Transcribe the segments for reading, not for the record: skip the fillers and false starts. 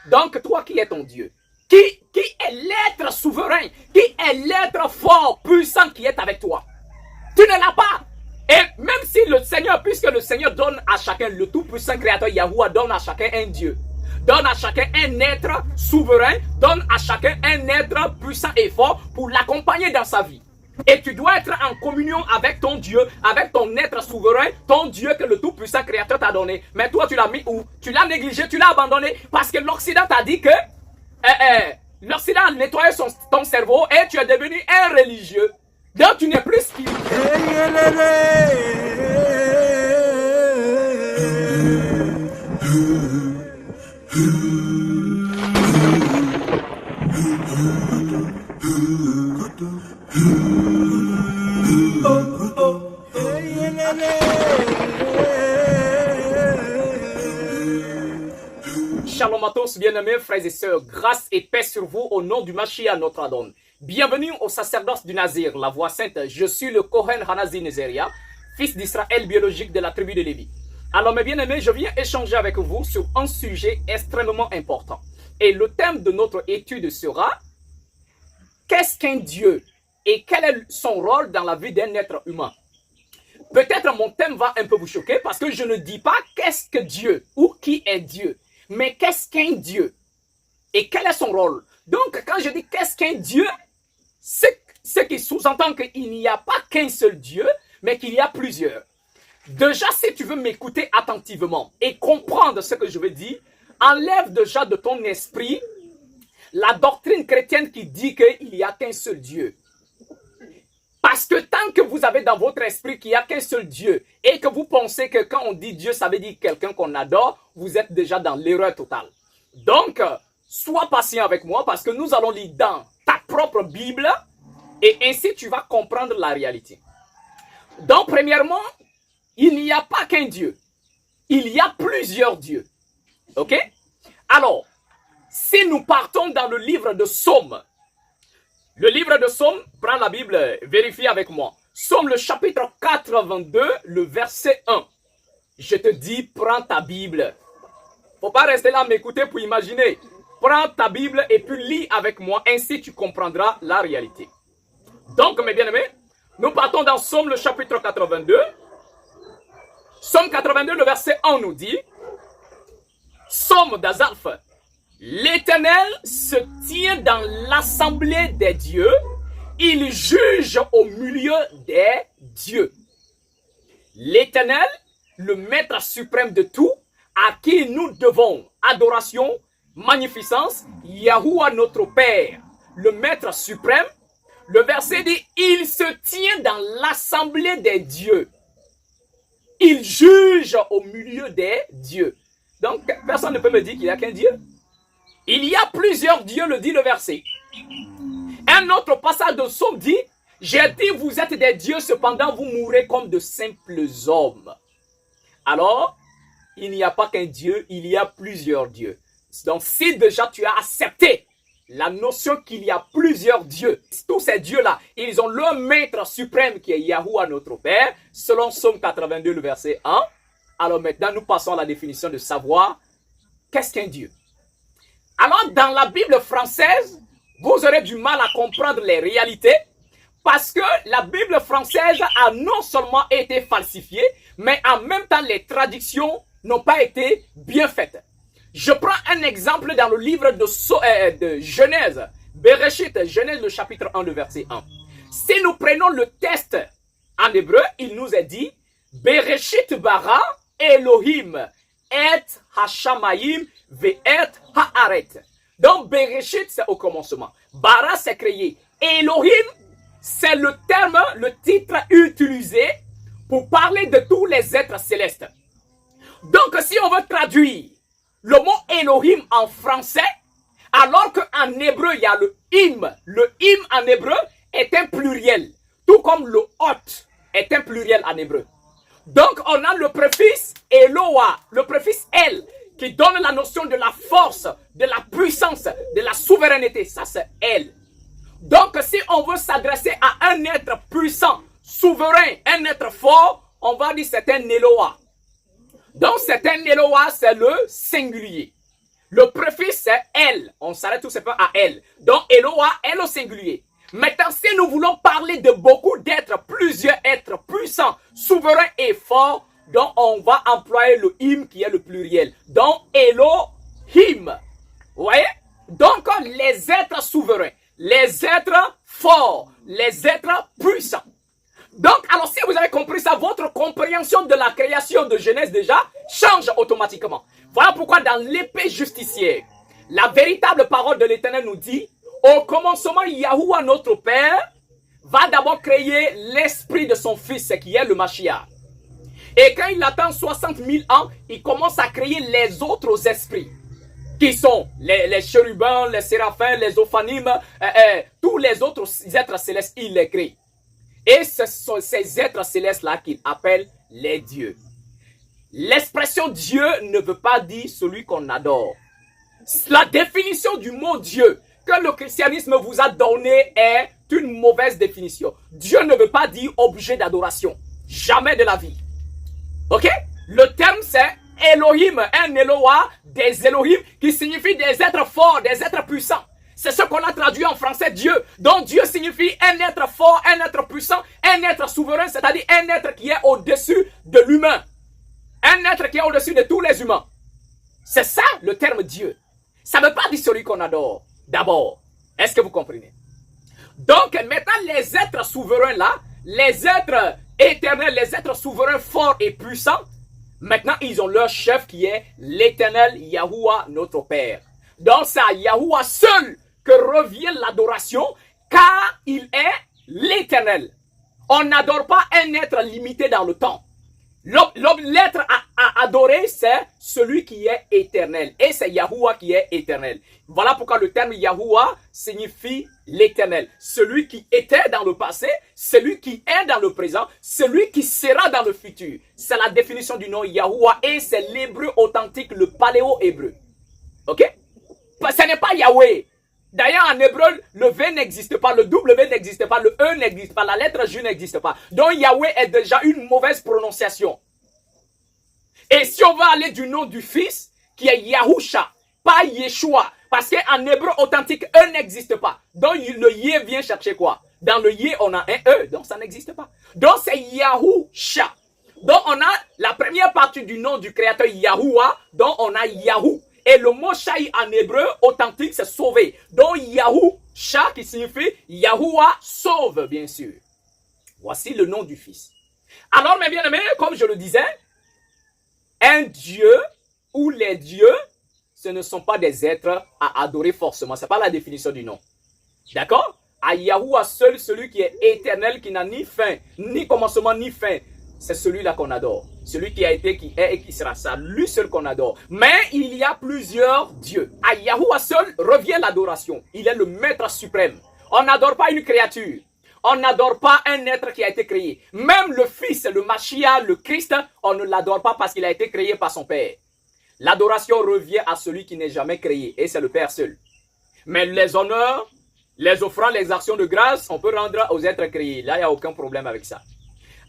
Donc, toi qui es ton Dieu, qui est l'être souverain, qui est l'être fort, puissant qui est avec toi? Tu ne l'as pas. Et même si le Seigneur, puisque le Seigneur donne à chacun, le tout-puissant créateur Yahuwah donne à chacun un Dieu, donne à chacun un être souverain, donne à chacun un être puissant et fort pour l'accompagner dans sa vie. Et tu dois être en communion avec ton Dieu, avec ton être souverain, ton Dieu que le tout-puissant créateur t'a donné. Mais toi, tu l'as mis où? Tu l'as négligé, tu l'as abandonné parce que l'Occident t'a dit que l'Occident a nettoyé ton cerveau et tu es devenu un religieux. Donc tu n'es plus spirituel. Shalom à tous, bien-aimés frères et sœurs, grâce et paix sur vous au nom du Mashiach notre Adon. Bienvenue au sacerdoce du Nazir, la voix sainte. Je suis le Kohen Hanazi Nezeria, fils d'Israël biologique de la tribu de Lévi. Alors mes bien-aimés, je viens échanger avec vous sur un sujet extrêmement important. Et le thème de notre étude sera « Qu'est-ce qu'un Dieu et quel est son rôle dans la vie d'un être humain ?» Peut-être mon thème va un peu vous choquer parce que je ne dis pas « Qu'est-ce que Dieu » ou « Qui est Dieu ?» Mais qu'est-ce qu'un Dieu? Et quel est son rôle? Donc, quand je dis qu'est-ce qu'un Dieu, ce qui sous-entend qu'il n'y a pas qu'un seul Dieu, mais qu'il y a plusieurs. Déjà, si tu veux m'écouter attentivement et comprendre ce que je veux dire, enlève déjà de ton esprit la doctrine chrétienne qui dit qu'il n'y a qu'un seul Dieu. Parce que tant que vous avez dans votre esprit qu'il n'y a qu'un seul Dieu et que vous pensez que quand on dit Dieu, ça veut dire quelqu'un qu'on adore, vous êtes déjà dans l'erreur totale. Donc, sois patient avec moi parce que nous allons lire dans ta propre Bible et ainsi tu vas comprendre la réalité. Donc, premièrement, il n'y a pas qu'un Dieu. Il y a plusieurs dieux. Ok? Alors, si nous partons dans le livre de Psaume, le livre de Psaume, prends la Bible, vérifie avec moi. Psaume le chapitre 82, le verset 1. Je te dis, prends ta Bible. Faut pas rester là m'écouter pour imaginer. Prends ta Bible et puis lis avec moi, ainsi tu comprendras la réalité. Donc, mes bien-aimés, nous partons dans Psaume le chapitre 82. Psaume 82, le verset 1 nous dit, Psaume d'Azaph. L'Éternel se tient dans l'assemblée des dieux, il juge au milieu des dieux. L'Éternel, le maître suprême de tout, à qui nous devons adoration, magnificence, Yahuwah notre Père, le maître suprême. Le verset dit, il se tient dans l'assemblée des dieux. Il juge au milieu des dieux. Donc, personne ne peut me dire qu'il n'y a qu'un Dieu. Il y a plusieurs dieux, le dit le verset. Un autre passage de Psaume dit, j'ai dit vous êtes des dieux, cependant vous mourrez comme de simples hommes. Alors, il n'y a pas qu'un Dieu, il y a plusieurs dieux. Donc, si déjà tu as accepté la notion qu'il y a plusieurs dieux, tous ces dieux-là, ils ont leur maître suprême qui est Yahuwah notre Père, selon Psaume 82, le verset 1. Alors maintenant, nous passons à la définition de savoir qu'est-ce qu'un Dieu. Alors, dans la Bible française, vous aurez du mal à comprendre les réalités parce que la Bible française a non seulement été falsifiée, mais en même temps, les traductions n'ont pas été bien faites. Je prends un exemple dans le livre de Genèse, Bereshit, Genèse, le chapitre 1, le verset 1. Si nous prenons le texte en hébreu, il nous est dit, Bereshit bara Elohim et Hashamayim ve'et haaret. Donc, Bereshit, c'est au commencement. Bara, c'est créé. Elohim, c'est le terme, le titre utilisé pour parler de tous les êtres célestes. Donc, si on veut traduire le mot Elohim en français, alors qu'en hébreu, il y a le him. Le him en hébreu est un pluriel. Tout comme le hot est un pluriel en hébreu. Donc, on a le préfixe Eloah, le préfixe El, qui donne la notion de la force, de la puissance, de la souveraineté. Ça, c'est El. Donc, si on veut s'adresser à un être puissant, souverain, un être fort, on va dire c'est un Eloah. Donc, c'est un Eloah, c'est le singulier. Le préfixe, c'est elle. On s'arrête tout simplement à elle. Donc, Eloa, elle au singulier. Maintenant, si nous voulons parler de beaucoup d'êtres, plusieurs êtres puissants, souverains et forts, donc on va employer le him qui est le pluriel. Donc, Elohim. Vous voyez? Donc, les êtres souverains, les êtres forts, les êtres puissants. Donc, alors si vous avez compris ça, votre compréhension de la création de Genèse déjà change automatiquement. Voilà pourquoi dans l'épée justicière, la véritable parole de l'Éternel nous dit, au commencement, Yahuwah notre Père va d'abord créer l'esprit de son fils qui est le Mashiach. Et quand il attend 60 000 ans, il commence à créer les autres esprits. Qui sont les chérubins, les séraphins, les ophanimes, tous les autres êtres célestes, il les crée. Et ce sont ces êtres célestes-là qu'il appelle les dieux. L'expression Dieu ne veut pas dire celui qu'on adore. La définition du mot Dieu que le christianisme vous a donné est une mauvaise définition. Dieu ne veut pas dire objet d'adoration. Jamais de la vie. Ok? Le terme c'est Elohim, un Eloah, des Elohim qui signifie des êtres forts, des êtres puissants. C'est ce qu'on a traduit en français Dieu. Donc Dieu signifie un être fort, un être puissant, un être souverain, c'est-à-dire un être qui est au-dessus de l'humain. Un être qui est au-dessus de tous les humains. C'est ça le terme Dieu. Ça ne veut pas dire celui qu'on adore. D'abord, est-ce que vous comprenez? Donc maintenant les êtres souverains là, les êtres éternels, les êtres souverains forts et puissants, maintenant ils ont leur chef qui est l'Éternel Yahuwah notre Père. Donc c'est à Yahuwah seul que revient l'adoration, car il est l'Éternel. On n'adore pas un être limité dans le temps. L'être à adorer, c'est celui qui est éternel. Et c'est Yahuwah qui est éternel. Voilà pourquoi le terme Yahuwah signifie l'éternel. Celui qui était dans le passé, celui qui est dans le présent, celui qui sera dans le futur. C'est la définition du nom Yahuwah et c'est l'hébreu authentique, le paléo-hébreu. Ok? Ce n'est pas Yahweh. D'ailleurs, en hébreu, le V n'existe pas, le W n'existe pas, le E n'existe pas, la lettre J n'existe pas. Donc, Yahweh est déjà une mauvaise prononciation. Et si on va aller du nom du Fils, qui est Yahusha, pas Yeshua, parce qu'en hébreu authentique, E n'existe pas. Donc, le Yé vient chercher quoi? Dans le Yé, on a un E, donc ça n'existe pas. Donc, c'est Yahusha. Donc, on a la première partie du nom du créateur Yahuwah, donc on a Yahou. Et le mot Shai en hébreu authentique, c'est sauver. Donc Yahou, Shah qui signifie Yahuwah sauve, bien sûr. Voici le nom du Fils. Alors, mes bien-aimés, comme je le disais, un Dieu ou les dieux, ce ne sont pas des êtres à adorer forcément. Ce n'est pas la définition du nom. D'accord? À Yahuwah seul, celui qui est éternel, qui n'a ni fin, ni commencement, ni fin. C'est celui-là qu'on adore. Celui qui a été, qui est et qui sera. Ça, lui seul qu'on adore. Mais il y a plusieurs dieux. À Yahuwah seul revient l'adoration. Il est le maître suprême. On n'adore pas une créature. On n'adore pas un être qui a été créé. Même le Fils, le Mashiach, le Christ, on ne l'adore pas parce qu'il a été créé par son Père. L'adoration revient à celui qui n'est jamais créé. Et c'est le Père seul. Mais les honneurs, les offrandes, les actions de grâce, on peut rendre aux êtres créés. Là, il n'y a aucun problème avec ça.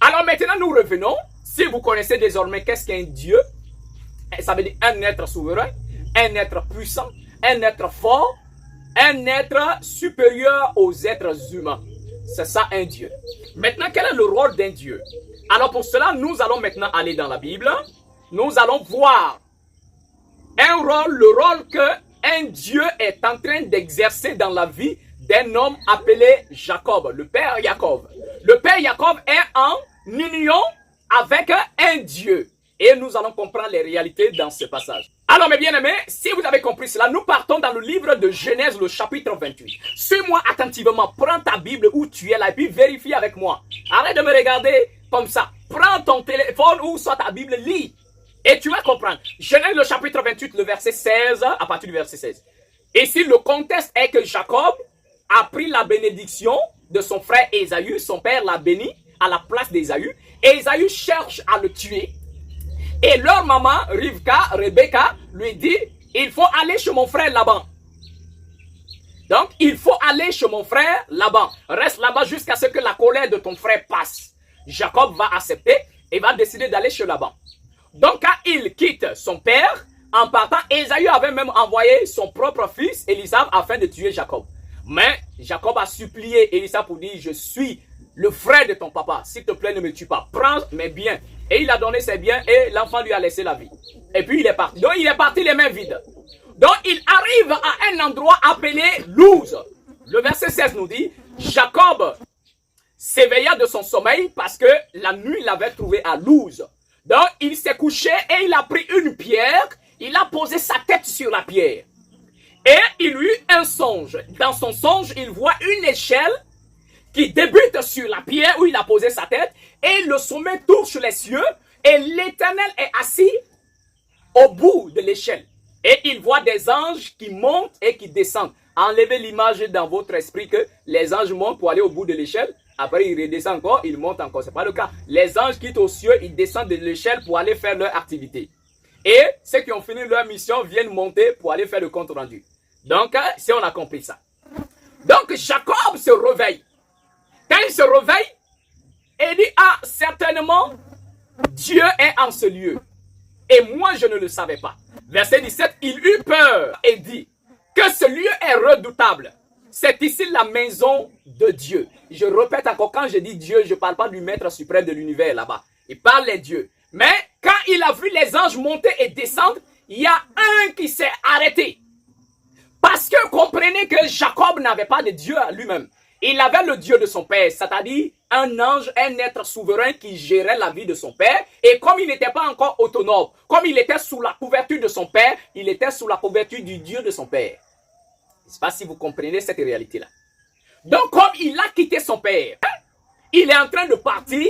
Alors maintenant, nous revenons. Si vous connaissez désormais qu'est-ce qu'un Dieu, ça veut dire un être souverain, un être puissant, un être fort, un être supérieur aux êtres humains. C'est ça un Dieu. Maintenant, quel est le rôle d'un Dieu? Alors pour cela, nous allons maintenant aller dans la Bible. Nous allons voir un rôle, le rôle qu'un Dieu est en train d'exercer dans la vie d'un homme appelé Jacob, le père Jacob. Le père Jacob est en union avec un Dieu. Et nous allons comprendre les réalités dans ce passage. Alors mes bien-aimés, si vous avez compris cela, nous partons dans le livre de Genèse, le chapitre 28. Suis-moi attentivement, prends ta Bible où tu es là et puis vérifie avec moi. Arrête de me regarder comme ça. Prends ton téléphone ou soit ta Bible, lis. Et tu vas comprendre. Genèse, le chapitre 28, le verset 16, à partir du verset 16. Ici, le contexte est que Jacob a pris la bénédiction de son frère Ésaü, son père l'a béni à la place d'Ésaü. Et Ésaü cherche à le tuer. Et leur maman, Rebecca, lui dit, il faut aller chez mon frère Laban. Donc, il faut aller chez mon frère Laban. Reste là-bas jusqu'à ce que la colère de ton frère passe. Jacob va accepter et va décider d'aller chez Laban. Donc, quand il quitte son père, En partant, Ésaü avait même envoyé son propre fils, Élisab, afin de tuer Jacob. Mais Jacob a supplié Élisab pour dire, je suis le frère de ton papa, s'il te plaît, ne me tue pas, prends mes biens. Et il a donné ses biens et l'enfant lui a laissé la vie. Et puis il est parti. Donc il est parti les mains vides. Donc il arrive à un endroit appelé Luz. Le verset 16 nous dit, Jacob s'éveilla de son sommeil parce que la nuit l'avait trouvé à Luz. Donc il s'est couché et il a pris une pierre, il a posé sa tête sur la pierre. Et il eut un songe. Dans son songe, il voit une échelle qui débute sur la pierre où il a posé sa tête et le sommet touche les cieux et l'Éternel est assis au bout de l'échelle. Et il voit des anges qui montent et qui descendent. Enlevez l'image dans votre esprit que les anges montent pour aller au bout de l'échelle. Après, ils redescendent encore, ils montent encore. Ce n'est pas le cas. Les anges quittent aux cieux, ils descendent de l'échelle pour aller faire leur activité. Et ceux qui ont fini leur mission viennent monter pour aller faire le compte rendu. Donc, si on a compris ça. Donc, Jacob se réveille. Quand il se réveille, il dit, ah, certainement, Dieu est en ce lieu. Et moi, je ne le savais pas. Verset 17, il eut peur et dit que ce lieu est redoutable. C'est ici la maison de Dieu. Je répète encore, quand je dis Dieu, je ne parle pas du maître suprême de l'univers là-bas. Il parle des dieux. Mais quand il a vu les anges monter et descendre, il y a un qui s'est arrêté. Parce que comprenez que Jacob n'avait pas de Dieu à lui-même. Il avait le Dieu de son père, c'est-à-dire un ange, un être souverain qui gérait la vie de son père. Et comme il n'était pas encore autonome, comme il était sous la couverture de son père, il était sous la couverture du Dieu de son père. Je ne sais pas si vous comprenez cette réalité-là. Donc, comme il a quitté son père, il est en train de partir.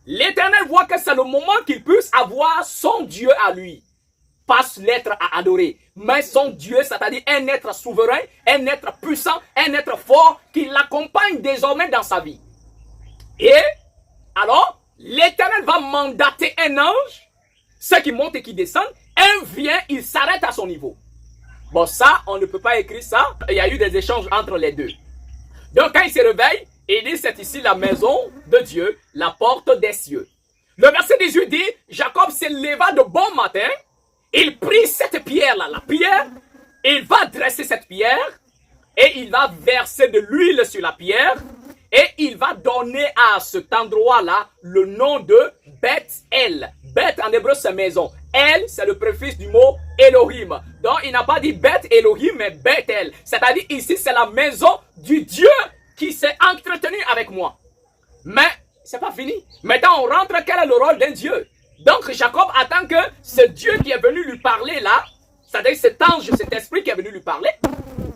L'Éternel voit que c'est le moment qu'il puisse avoir son Dieu à lui. Pas l'être à adorer, mais son Dieu, c'est-à-dire un être souverain, un être puissant, un être fort qui l'accompagne désormais dans sa vie. Et alors, l'Éternel va mandater un ange, ceux qui montent et qui descendent, un vient, il s'arrête à son niveau. Bon, ça, on ne peut pas écrire ça. Il y a eu des échanges entre les deux. Donc, quand il se réveille, il dit, c'est ici la maison de Dieu, la porte des cieux. Le verset 18 dit, Jacob se leva de bon matin, il prit cette pierre-là, la pierre, il va dresser cette pierre, et il va verser de l'huile sur la pierre, et il va donner à cet endroit-là le nom de Beth-El. Beth en hébreu c'est maison. El c'est le préfixe du mot Elohim. Donc il n'a pas dit Beth Elohim mais Beth-El. C'est-à-dire ici c'est la maison du Dieu qui s'est entretenu avec moi. Mais c'est pas fini. Maintenant on rentre, quel est le rôle d'un Dieu? Donc Jacob attend que ce Dieu qui est venu lui parler là, c'est-à-dire cet ange, cet esprit qui est venu lui parler,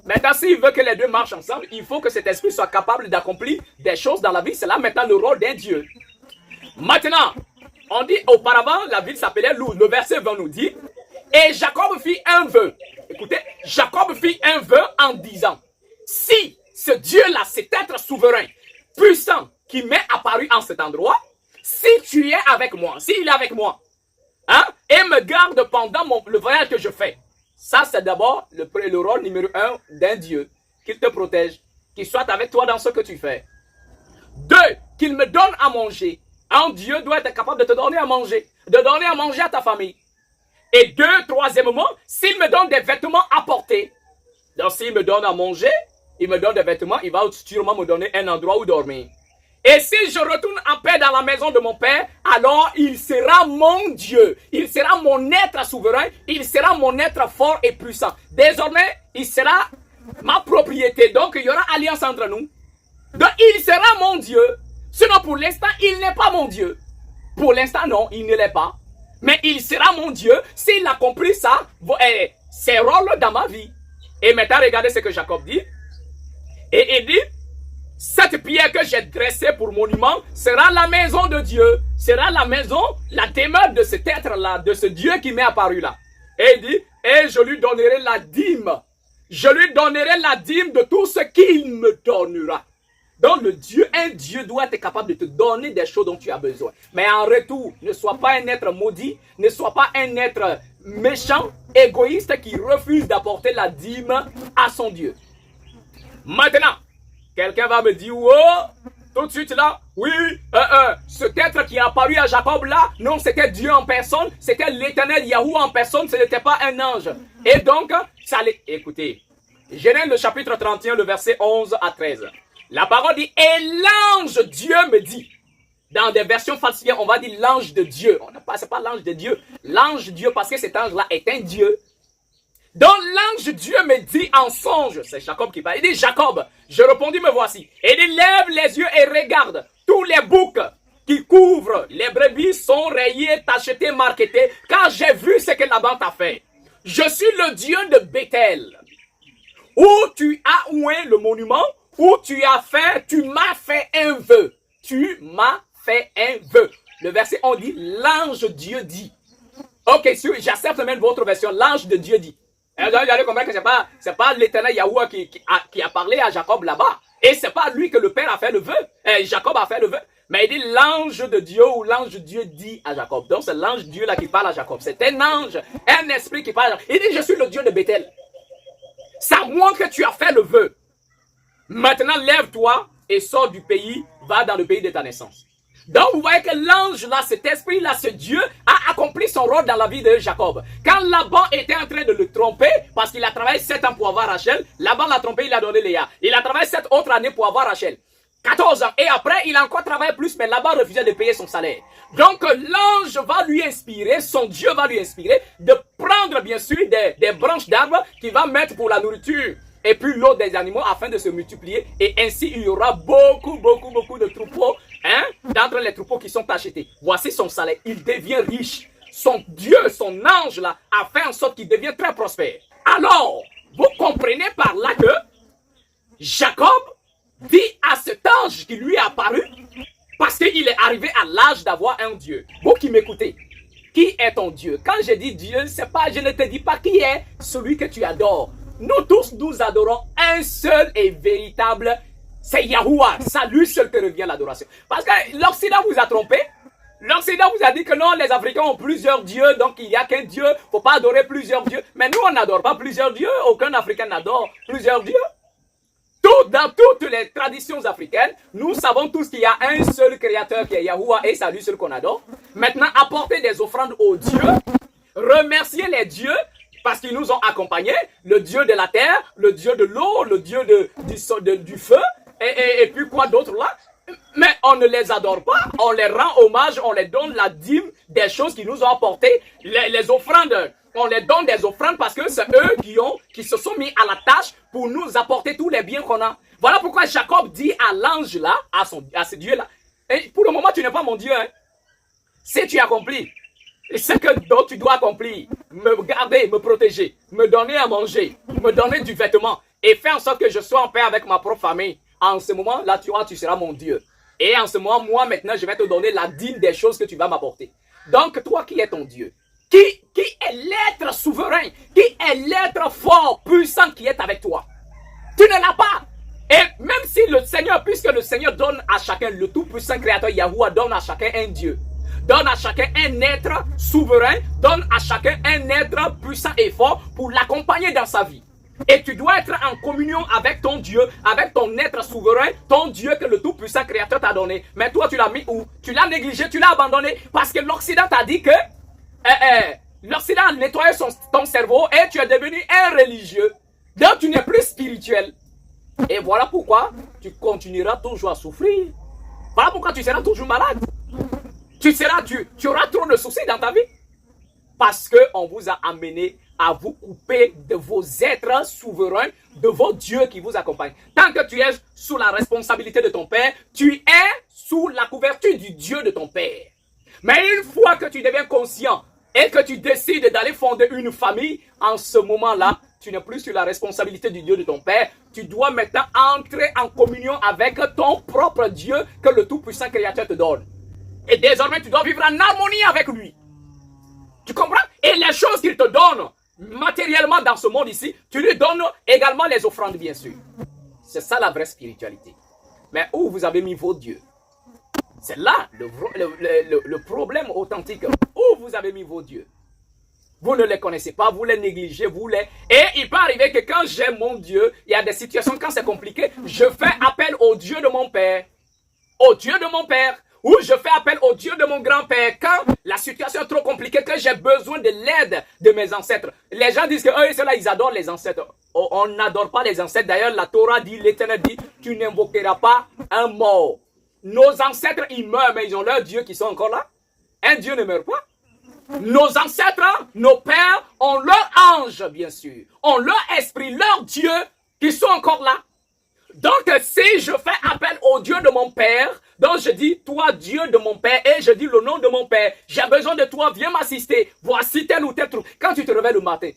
maintenant s'il veut que les deux marchent ensemble, il faut que cet esprit soit capable d'accomplir des choses dans la vie. C'est là maintenant le rôle d'un Dieu. Maintenant, on dit auparavant, la ville s'appelait Luz. Le verset 20 nous dit, et Jacob fit un vœu. Écoutez, Jacob fit un vœu en disant, si ce Dieu-là, cet être souverain, puissant, qui m'est apparu en cet endroit, si tu es avec moi, s'il est avec moi, hein, et me garde pendant le voyage que je fais, ça c'est d'abord le rôle numéro 1 d'un Dieu, qu'il te protège, qu'il soit avec toi dans ce que tu fais. 2, qu'il me donne à manger. Un Dieu doit être capable de te donner à manger, de donner à manger à ta famille. Et 2, troisièmement, s'il me donne des vêtements à porter. Donc s'il me donne à manger, il me donne des vêtements, il va sûrement me donner un endroit où dormir. Et si je retourne en paix dans la maison de mon père, alors il sera mon Dieu. Il sera mon être souverain. Il sera mon être fort et puissant. Désormais, il sera ma propriété. Donc, il y aura alliance entre nous. Donc, il sera mon Dieu. Sinon, pour l'instant, il n'est pas mon Dieu. Pour l'instant, non, il ne l'est pas. Mais il sera mon Dieu s'il a compris ça, ses rôles dans ma vie. Et maintenant, regardez ce que Jacob dit. Et il dit, cette pierre que j'ai dressée pour monument sera la maison de Dieu. Sera la maison, la demeure de cet être-là, de ce Dieu qui m'est apparu là. Et il dit, et je lui donnerai la dîme. Je lui donnerai la dîme de tout ce qu'il me donnera. Donc un Dieu doit être capable de te donner des choses dont tu as besoin. Mais en retour, ne sois pas un être maudit, ne sois pas un être méchant, égoïste qui refuse d'apporter la dîme à son Dieu. Maintenant, quelqu'un va me dire, oh, tout de suite là, oui, cet être qui est apparu à Jacob là, non, c'était Dieu en personne, c'était l'éternel Yahweh en personne, ce n'était pas un ange. Et donc, ça allait, écoutez, Genèse le chapitre 31, le verset 11 à 13. La parole dit, et l'ange Dieu me dit, dans des versions falsifiées, on va dire l'ange de Dieu. C'est pas l'ange de Dieu, l'ange Dieu, parce que cet ange-là est un Dieu. Donc l'ange Dieu me dit en songe, c'est Jacob qui parle, il dit Jacob, je répondis me voici. Et il lève les yeux et regarde, tous les boucs qui couvrent les brebis sont rayés, tachetés, marquetés, car j'ai vu ce que Laban t'a fait. Je suis le Dieu de Bethel, où tu as oué le monument, où tu m'as fait un vœu. Tu m'as fait un vœu. Le verset on dit, l'ange Dieu dit. Ok, j'accepte même votre version, l'ange de Dieu dit. Et donc, vous allez comprendre que c'est pas l'éternel Yahweh qui a parlé à Jacob là-bas. Et c'est pas lui que le père a fait le vœu. Jacob a fait le vœu. Mais il dit l'ange de Dieu ou l'ange de Dieu dit à Jacob. Donc c'est l'ange Dieu là qui parle à Jacob. C'est un ange, un esprit qui parle à Jacob. Il dit je suis le Dieu de Bethel. Ça montre que tu as fait le vœu. Maintenant lève-toi et sors du pays, va dans le pays de ta naissance. Donc vous voyez que l'ange là, cet esprit là, ce Dieu a accompli son rôle dans la vie de Jacob. Quand Laban était en train de le tromper, parce qu'il a travaillé 7 ans pour avoir Rachel, Laban l'a trompé, il a donné Léa. Il a travaillé 7 autres années pour avoir Rachel. 14 ans. Et après, il a encore travaillé plus, mais Laban refusait de payer son salaire. Donc l'ange va lui inspirer, son Dieu va lui inspirer de prendre bien sûr des branches d'arbres qu'il va mettre pour la nourriture. Et puis l'eau des animaux afin de se multiplier. Et ainsi, il y aura beaucoup de troupeaux. D'entre les troupeaux qui sont achetés. Voici son salaire. Il devient riche. Son Dieu, son ange là, a fait en sorte qu'il devient très prospère. Alors, vous comprenez par là que Jacob dit à cet ange qui lui est apparu, parce qu'il est arrivé à l'âge d'avoir un Dieu. Vous qui m'écoutez, qui est ton Dieu? Quand je dis Dieu, je ne te dis pas qui est celui que tu adores. Nous tous, nous adorons un seul et véritable, c'est Yahuwah. C'est à lui seul que revient l'adoration. Parce que l'Occident vous a trompé. L'Occident vous a dit que non, les Africains ont plusieurs dieux, donc il n'y a qu'un Dieu, il ne faut pas adorer plusieurs dieux. Mais nous, on n'adore pas plusieurs dieux, aucun Africain n'adore plusieurs dieux. Dans toutes les traditions africaines, nous savons tous qu'il y a un seul créateur qui est Yahuwah et c'est à lui seul qu'on adore. Maintenant, apporter des offrandes aux dieux, remercier les dieux, parce qu'ils nous ont accompagnés, le Dieu de la terre, le Dieu de l'eau, le Dieu du feu, et puis quoi d'autre là? Mais on ne les adore pas, on les rend hommage, on les donne la dîme des choses qu'ils nous ont apportées, les offrandes. On les donne des offrandes parce que c'est eux qui se sont mis à la tâche pour nous apporter tous les biens qu'on a. Voilà pourquoi Jacob dit à l'ange là, à ce Dieu là, et pour le moment tu n'es pas mon Dieu, hein. Si tu accomplis ce dont tu dois accomplir, me garder, me protéger, me donner à manger, me donner du vêtement et faire en sorte que je sois en paix avec ma propre famille, en ce moment là tu seras mon Dieu. Et en ce moment, moi maintenant je vais te donner la dîme des choses que tu vas m'apporter. Donc toi qui es ton Dieu, qui est l'être souverain, qui est l'être fort, puissant qui est avec toi. Tu ne l'as pas. Et même si le Seigneur, puisque le Seigneur donne à chacun, le tout-puissant créateur Yahuwah donne à chacun un Dieu, donne à chacun un être souverain, donne à chacun un être puissant et fort pour l'accompagner dans sa vie. Et tu dois être en communion avec ton Dieu, avec ton être souverain, ton Dieu que le tout-puissant créateur t'a donné. Mais toi, tu l'as mis où? Tu l'as négligé, tu l'as abandonné parce que l'Occident t'a dit que l'Occident a nettoyé ton cerveau et tu es devenu un religieux. Donc tu n'es plus spirituel. Et voilà pourquoi tu continueras toujours à souffrir. Voilà pourquoi tu seras toujours malade. Tu auras trop de soucis dans ta vie. Parce qu'on vous a amené à vous couper de vos êtres souverains, de vos dieux qui vous accompagnent. Tant que tu es sous la responsabilité de ton père, tu es sous la couverture du Dieu de ton père. Mais une fois que tu deviens conscient et que tu décides d'aller fonder une famille, en ce moment-là, tu n'es plus sur la responsabilité du Dieu de ton père. Tu dois maintenant entrer en communion avec ton propre Dieu que le tout-puissant créateur te donne. Et désormais, tu dois vivre en harmonie avec lui. Tu comprends? Et les choses qu'il te donne matériellement dans ce monde ici, tu lui donnes également les offrandes, bien sûr. C'est ça la vraie spiritualité. Mais où vous avez mis vos dieux? C'est là le problème authentique. Où vous avez mis vos dieux? Vous ne les connaissez pas, vous les négligez, Et il peut arriver que quand j'ai mon Dieu, il y a des situations, quand c'est compliqué, je fais appel au Dieu de mon Père. au Dieu de mon père, ou je fais appel au Dieu de mon grand-père quand la situation est trop compliquée, que j'ai besoin de l'aide de mes ancêtres. Les gens disent que eux, ceux-là, ils adorent les ancêtres. On n'adore pas les ancêtres. D'ailleurs, la Torah dit, l'Éternel dit, tu n'invoqueras pas un mort. Nos ancêtres, ils meurent, mais ils ont leur Dieu qui sont encore là. Un Dieu ne meurt pas. Nos ancêtres, nos pères, ont leur ange, bien sûr. Ont leur esprit, leur Dieu, qui sont encore là. Donc, si je fais appel au Dieu de mon père, donc je dis, toi, Dieu de mon père, et je dis le nom de mon père, j'ai besoin de toi, viens m'assister, voici tel ou tel truc. Quand tu te réveilles le matin,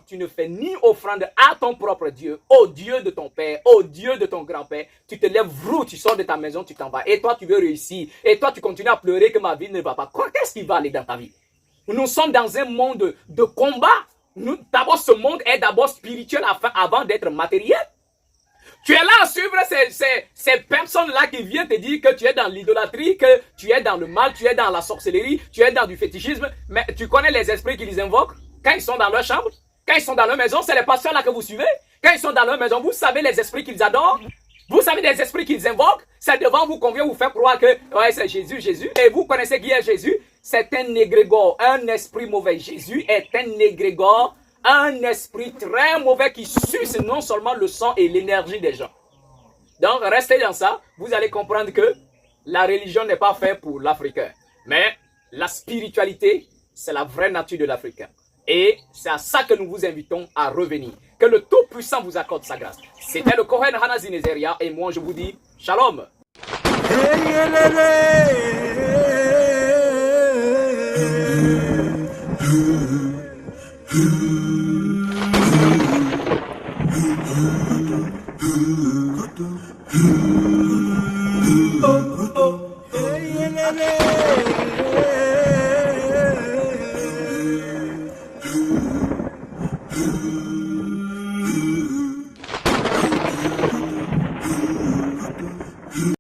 tu ne fais ni offrande à ton propre Dieu, au Dieu de ton père, au Dieu de ton grand-père. Tu te lèves, tu sors de ta maison, tu t'en vas. Et toi, tu veux réussir. Et toi, tu continues à pleurer que ma vie ne va pas. Qu'est-ce qui va aller dans ta vie? Nous sommes dans un monde de combat. D'abord, ce monde est d'abord spirituel avant d'être matériel. Tu es là à suivre ces personnes-là qui viennent te dire que tu es dans l'idolâtrie, que tu es dans le mal, tu es dans la sorcellerie, tu es dans du fétichisme. Mais tu connais les esprits qui les invoquent quand ils sont dans leur chambre, quand ils sont dans leur maison, c'est les pasteurs-là que vous suivez. Quand ils sont dans leur maison, vous savez les esprits qu'ils adorent. Vous savez les esprits qu'ils invoquent. C'est devant vous qu'on vient vous faire croire que ouais, c'est Jésus, Jésus. Et vous connaissez qui est Jésus? C'est un égrégore, un esprit mauvais. Jésus est un égrégore, un esprit très mauvais qui suce non seulement le sang et l'énergie des gens. Donc, restez dans ça. Vous allez comprendre que la religion n'est pas faite pour l'Africain. Mais la spiritualité, c'est la vraie nature de l'Africain. Et c'est à ça que nous vous invitons à revenir. Que le Tout-Puissant vous accorde sa grâce. C'était le Kohen Hanazi Nezeria et moi je vous dis Shalom.